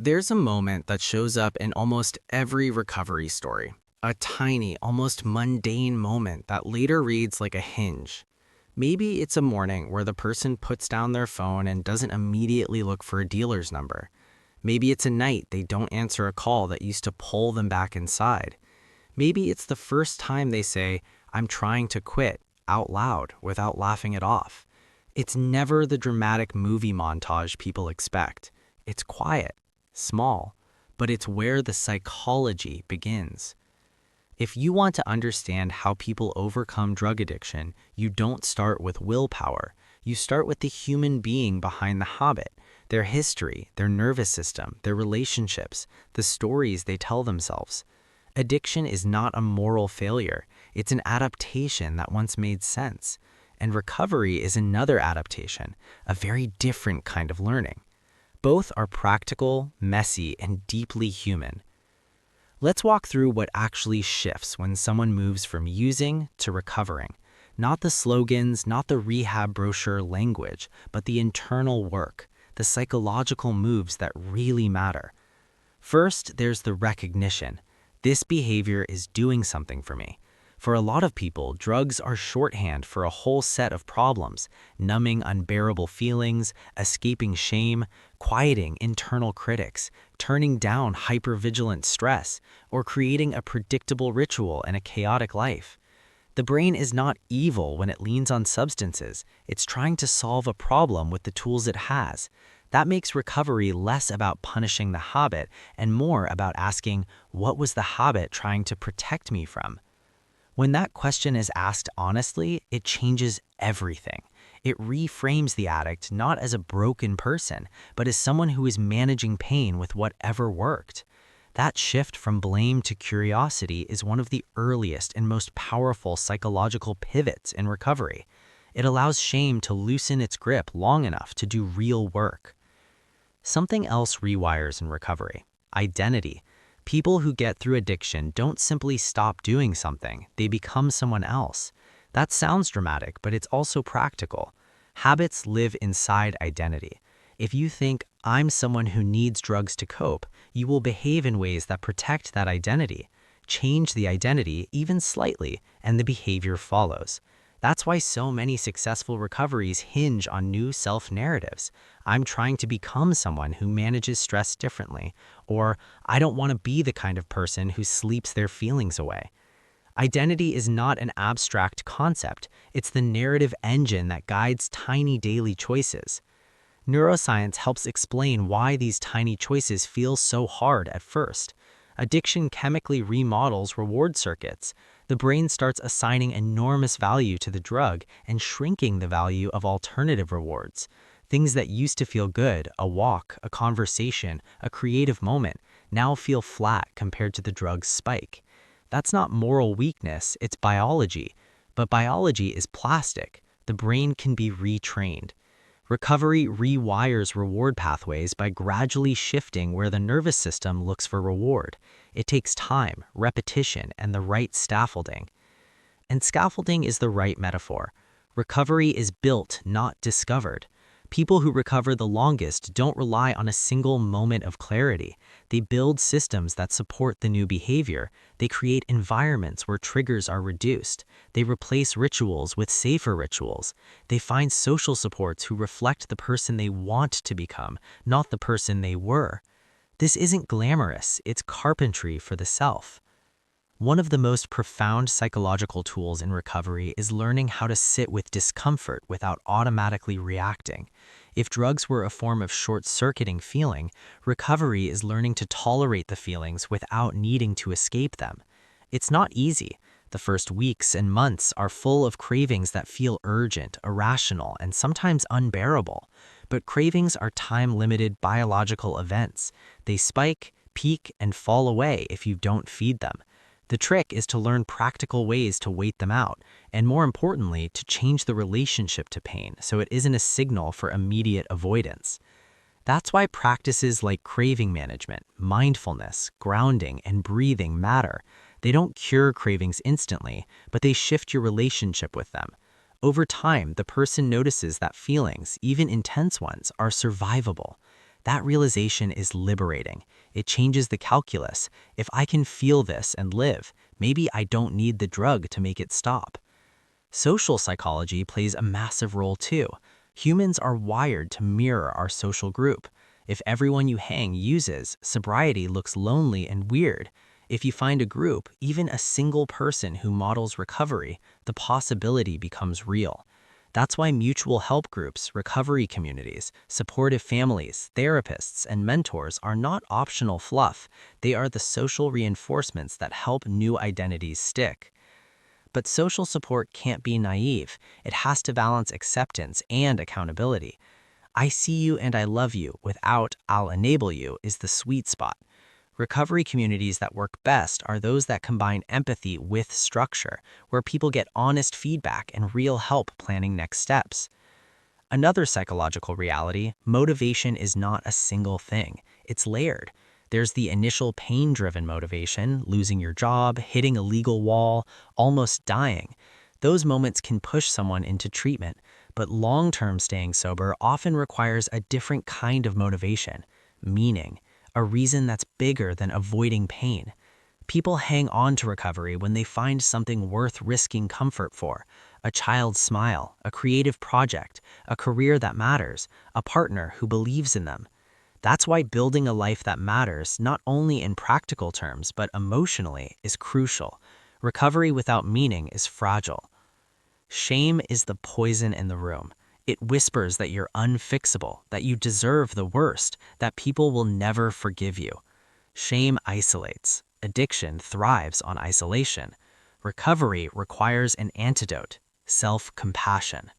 There's a moment that shows up in almost every recovery story. A tiny, almost mundane moment that later reads like a hinge. Maybe it's a morning where the person puts down their phone and doesn't immediately look for a dealer's number. Maybe it's a night they don't answer a call that used to pull them back inside. Maybe it's the first time they say, "I'm trying to quit," out loud without laughing it off. It's never the dramatic movie montage people expect. It's quiet, small, but it's where the psychology begins. If you want to understand how people overcome drug addiction, you don't start with willpower. You start with the human being behind the habit, their history, their nervous system, their relationships, the stories they tell themselves. Addiction is not a moral failure. It's an adaptation that once made sense. And recovery is another adaptation, a very different kind of learning. Both are practical, messy, and deeply human. Let's walk through what actually shifts when someone moves from using to recovering. Not the slogans, not the rehab brochure language, but the internal work, the psychological moves that really matter. First, there's the recognition. This behavior is doing something for me. For a lot of people, drugs are shorthand for a whole set of problems, numbing unbearable feelings, escaping shame, quieting internal critics, turning down hypervigilant stress, or creating a predictable ritual in a chaotic life. The brain is not evil when it leans on substances. It's trying to solve a problem with the tools it has. That makes recovery less about punishing the habit and more about asking, what was the habit trying to protect me from? When that question is asked honestly, it changes everything. It reframes the addict not as a broken person, but as someone who is managing pain with whatever worked. That shift from blame to curiosity is one of the earliest and most powerful psychological pivots in recovery. It allows shame to loosen its grip long enough to do real work. Something else rewires in recovery: identity. People who get through addiction don't simply stop doing something, they become someone else. That sounds dramatic, but it's also practical. Habits live inside identity. If you think, "I'm someone who needs drugs to cope," you will behave in ways that protect that identity. Change the identity, even slightly, and the behavior follows. That's why so many successful recoveries hinge on new self-narratives. I'm trying to become someone who manages stress differently, or I don't want to be the kind of person who sleeps their feelings away. Identity is not an abstract concept. It's the narrative engine that guides tiny daily choices. Neuroscience helps explain why these tiny choices feel so hard at first. Addiction chemically remodels reward circuits. The brain starts assigning enormous value to the drug and shrinking the value of alternative rewards. Things that used to feel good, a walk, a conversation, a creative moment, now feel flat compared to the drug's spike. That's not moral weakness, it's biology. But biology is plastic. The brain can be retrained. Recovery rewires reward pathways by gradually shifting where the nervous system looks for reward. It takes time, repetition, and the right scaffolding. And scaffolding is the right metaphor. Recovery is built, not discovered. People who recover the longest don't rely on a single moment of clarity. They build systems that support the new behavior. They create environments where triggers are reduced. They replace rituals with safer rituals. They find social supports who reflect the person they want to become, not the person they were. This isn't glamorous, it's carpentry for the self. One of the most profound psychological tools in recovery is learning how to sit with discomfort without automatically reacting. If drugs were a form of short-circuiting feeling, recovery is learning to tolerate the feelings without needing to escape them. It's not easy. The first weeks and months are full of cravings that feel urgent, irrational, and sometimes unbearable. But cravings are time-limited biological events. They spike, peak, and fall away if you don't feed them. The trick is to learn practical ways to wait them out, and more importantly, to change the relationship to pain so it isn't a signal for immediate avoidance. That's why practices like craving management, mindfulness, grounding, and breathing matter. They don't cure cravings instantly, but they shift your relationship with them. Over time, the person notices that feelings, even intense ones, are survivable. That realization is liberating. It changes the calculus. If I can feel this and live, maybe I don't need the drug to make it stop. Social psychology plays a massive role too. Humans are wired to mirror our social group. If everyone you hang uses, sobriety looks lonely and weird. If you find a group, even a single person who models recovery, the possibility becomes real. That's why mutual help groups, recovery communities, supportive families, therapists, and mentors are not optional fluff. They are the social reinforcements that help new identities stick. But social support can't be naive. It has to balance acceptance and accountability. I see you and I love you without I'll enable you is the sweet spot. Recovery communities that work best are those that combine empathy with structure, where people get honest feedback and real help planning next steps. Another psychological reality, motivation is not a single thing. It's layered. There's the initial pain-driven motivation, losing your job, hitting a legal wall, almost dying. Those moments can push someone into treatment, but long-term staying sober often requires a different kind of motivation, meaning, a reason that's bigger than avoiding pain. People hang on to recovery when they find something worth risking comfort for, a child's smile, a creative project, a career that matters, a partner who believes in them. That's why building a life that matters, not only in practical terms, but emotionally, is crucial. Recovery without meaning is fragile. Shame is the poison in the room. It whispers that you're unfixable, that you deserve the worst, that people will never forgive you. Shame isolates. Addiction thrives on isolation. Recovery requires an antidote, self-compassion.